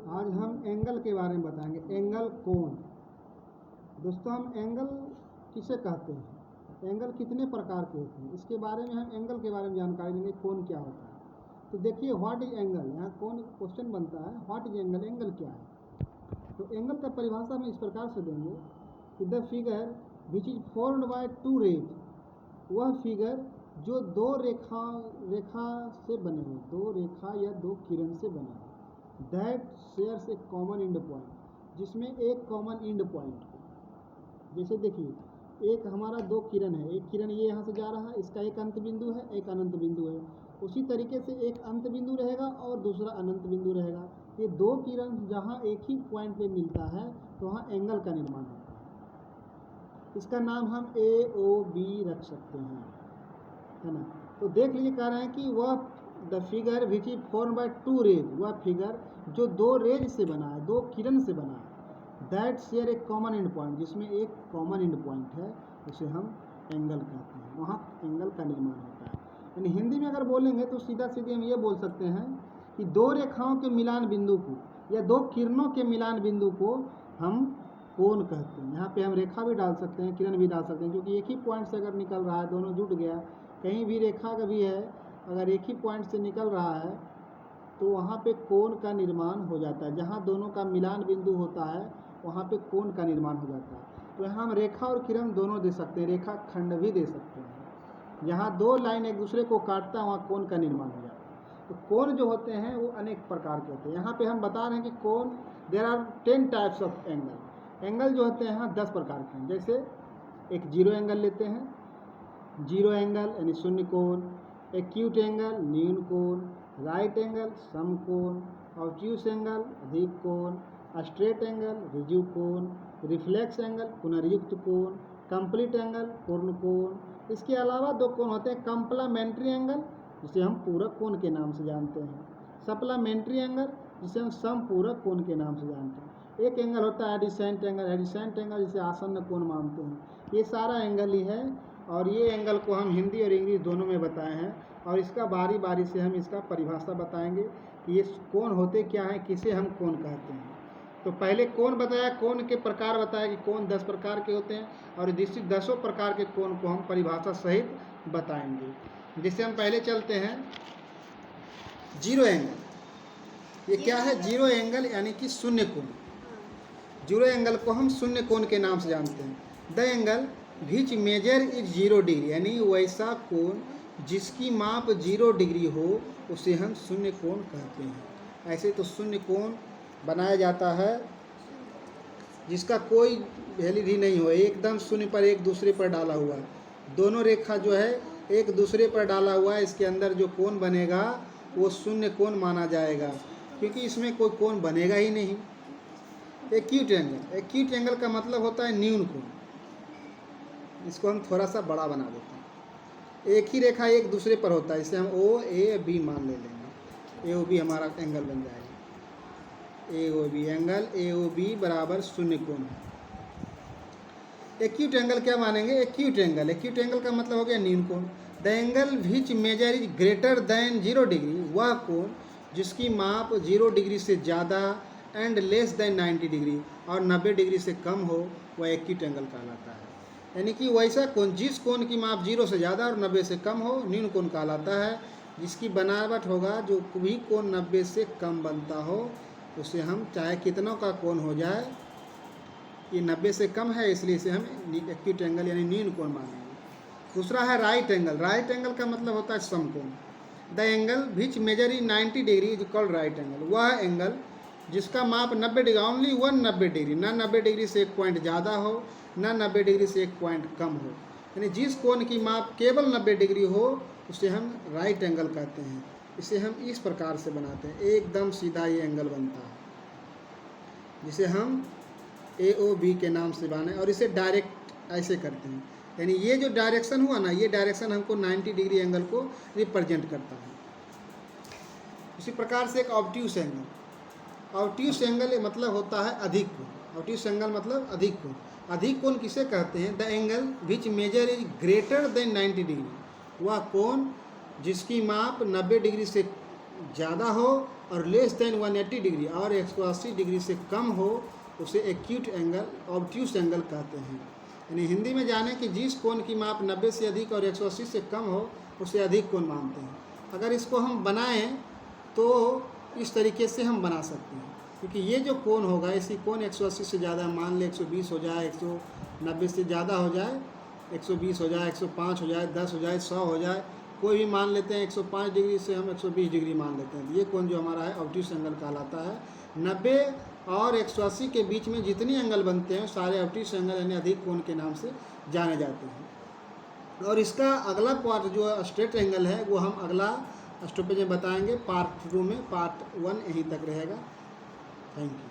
आज हम एंगल के बारे में बताएंगे। एंगल कोण। दोस्तों, हम एंगल किसे कहते हैं, एंगल कितने प्रकार के होते हैं, इसके बारे में हम एंगल के बारे में जानकारी लेंगे। कोण क्या होता है, तो देखिए व्हाट इज एंगल। यहाँ कौन क्वेश्चन बनता है, व्हाट इज एंगल, एंगल क्या है। तो एंगल का परिभाषा हम इस प्रकार से देंगे कि the figure which is formed by two rays, वह फिगर जो दो रेखा से बने हुए, दो रेखा या दो किरण से बने हुए, that shares A common and point, जिसमें एक कॉमन एंड पॉइंट हो। जैसे देखिए, एक हमारा दो किरण है, एक किरण ये यहाँ से जा रहा है, इसका एक अंत बिंदु है, एक अनंत बिंदु है। उसी तरीके से एक अंत बिंदु रहेगा और दूसरा अनंत बिंदु रहेगा। ये दो किरण जहाँ एक ही पॉइंट पे मिलता है तो वहाँ एंगल का निर्माण होता है। इसका नाम हम AOB रख सकते हैं, है ना। तो देख लीजिए, कह रहे हैं कि वह the figure which is form by two rays, वह फिगर जो दो रेज से बना है, दो किरण से बना है, that share A common and point, जिसमें एक कॉमन एंड पॉइंट है, उसे हम एंगल कहते हैं। वहाँ एंगल का निर्माण होता है। यानी हिंदी में अगर बोलेंगे तो सीधा सीधे हम ये बोल सकते हैं कि दो रेखाओं के मिलान बिंदु को या दो किरणों के मिलान बिंदु को हम कोण कहते हैं। यहाँ पे हम रेखा भी डाल सकते हैं, किरण भी डाल सकते हैं, क्योंकि एक ही पॉइंट से अगर निकल रहा है, दोनों जुट गया, कहीं भी रेखा का भी है, अगर एक ही पॉइंट से निकल रहा है तो वहाँ पे कोण का निर्माण हो जाता है। जहाँ दोनों का मिलान बिंदु होता है वहाँ पे कोण का निर्माण हो जाता है। तो यहाँ हम रेखा और किरण दोनों दे सकते हैं, रेखा खंड भी दे सकते हैं। जहाँ दो लाइन एक दूसरे को काटता है वहाँ कोण का निर्माण हो जाता है। तो कोण जो होते हैं वो अनेक प्रकार के होते हैं। यहाँ पे हम बता रहे हैं कि कोण, there are 10 types of angle. Angle जो होते हैं यहाँ 10 प्रकार के हैं। जैसे एक जीरो एंगल लेते हैं, जीरो एंगल यानी शून्य कोण, एक्यूट एंगल न्यून कोण, राइट एंगल सम कोण, ऑब्ट्यूस एंगल अधिक कोण, स्ट्रेट एंगल रिजु कोण, रिफ्लेक्स एंगल पुनर्युक्त कोण, कंप्लीट एंगल पूर्ण कोण। इसके अलावा दो कोण होते हैं, कंप्लीमेंट्री एंगल जिसे हम पूरक कोण के नाम से जानते हैं, सप्लीमेंट्री एंगल जिसे हम समपूरक कोण के नाम से जानते हैं। एक एंगल होता है एडिसेंट एंगल, एडिसेंट एंगल जिसे आसन्न कोण मानते हैं। ये सारा एंगल ही है और ये एंगल को हम हिंदी और इंग्लिश दोनों में बताए हैं और इसका बारी बारी से हम इसका परिभाषा बताएंगे कि ये कोण होते क्या हैं, किसे हम कोण कहते हैं। तो पहले कोण बताया, कोण के प्रकार बताया कि कोण 10 प्रकार के होते हैं और इसी 10 प्रकार के कोण को हम परिभाषा सहित बताएंगे। जिससे हम पहले चलते हैं जीरो एंगल। ये क्या है, जीरो एंगल यानी कि शून्य कोण। जीरो एंगल को हम शून्य कोण के नाम से जानते हैं। The angle which measure is 0 degree, यानी वैसा कोण जिसकी माप 0 डिग्री हो उसे हम शून्य कोण कहते हैं। ऐसे तो शून्य कोण बनाया जाता है जिसका कोई वैल्यू ही नहीं हो, एकदम शून्य पर एक दूसरे पर डाला हुआ है, दोनों रेखा जो है एक दूसरे पर डाला हुआ है, इसके अंदर जो कोण बनेगा वो शून्य कोण माना जाएगा, क्योंकि इसमें कोई कोण बनेगा ही नहीं। एक्यूट एंगल, एक्यूट एंगल का मतलब होता है न्यून कोण। इसको हम थोड़ा सा बड़ा बना देते हैं। एक ही रेखा एक दूसरे पर होता है, इसे हम OAB मान ले लेंगे। AOB हमारा एंगल बन जाएगा। AOB एंगल, AOB बराबर शून्य कोण है। एक्यूट एंगल क्या मानेंगे, एक्यूट एंगल, एक्यूट एंगल का मतलब हो गया न्यून कोण। The angle which measure is greater than 0 degree, वह कोण जिसकी माप 0 डिग्री से ज़्यादा एंड लेस देन 90 डिग्री और 90 डिग्री से कम हो, वह एक्यूट एंगल कहलाता है। यानी कि वैसा कोण जिस कोण की माप 0 से ज़्यादा और 90 से कम हो, न्यून कोण कहलाता है। जिसकी बनावट होगा, जो भी कोण 90 से कम बनता हो उसे हम, चाहे कितनों का कोण हो जाए, ये 90 से कम है इसलिए इसे हम एक्यूट एंगल यानी न्यून कोण मानेंगे। दूसरा है राइट एंगल। राइट एंगल का मतलब होता है समकोण। The angle which measure is 90 degree is called right angle, वह एंगल जिसका माप 90 डिग्री, ओनली 190 डिग्री, ना 90 डिग्री से एक पॉइंट ज़्यादा हो ना 90 डिग्री से एक पॉइंट कम हो, यानी जिस कोण की माप केवल 90 डिग्री हो उसे हम राइट एंगल कहते हैं। इसे हम इस प्रकार से बनाते हैं, एकदम सीधा ये एंगल बनता है, जिसे हम AOB के नाम से बने और इसे डायरेक्ट ऐसे करते हैं। यानी ये जो डायरेक्शन हुआ ना, ये डायरेक्शन हमको 90 डिग्री एंगल को रिप्रेजेंट करता है। इसी प्रकार से एक ऑब्ट्यूस एंगल। ऑब्ट्यूस एंगल मतलब होता है अधिक कोण। ऑब्ट्यूस एंगल मतलब अधिक कोण। अधिक कोण किसे कहते हैं, the angle which measure is greater than 90 degree, वह कोण जिसकी माप 90 डिग्री से ज़्यादा हो और लेस देन 180 डिग्री और 180 डिग्री से कम हो उसे एक्यूट एंगल ऑब्ट्यूस एंगल कहते हैं। यानी हिंदी में जाने कि जिस कोण की माप 90 से अधिक और 180 से कम हो उसे अधिक कोण मानते हैं। अगर इसको हम बनाएं तो इस तरीके से हम बना सकते हैं, क्योंकि ये जो कोण होगा इसी कोण 180 से ज़्यादा, मान ले 120 हो जाए, 190 से ज़्यादा हो जाए, 120 हो जाए, 105 हो जाए, 10 हो जाए, 100 हो जाए, कोई भी मान लेते हैं। 105 डिग्री से हम 120 डिग्री मान लेते हैं। ये कोण जो हमारा है ऑब्ट्यूस एंगल कहलाता है। 90 और 180 के बीच में जितने एंगल बनते हैं सारे ऑब्ट्यूस एंगल यानी अधिक कोण के नाम से जाने जाते हैं। और इसका अगला पार्ट जो स्ट्रेट एंगल है वो हम अगला स्टॉपेज में बताएंगे, पार्ट 2 में। पार्ट 1 यहीं तक रहेगा। Thank you.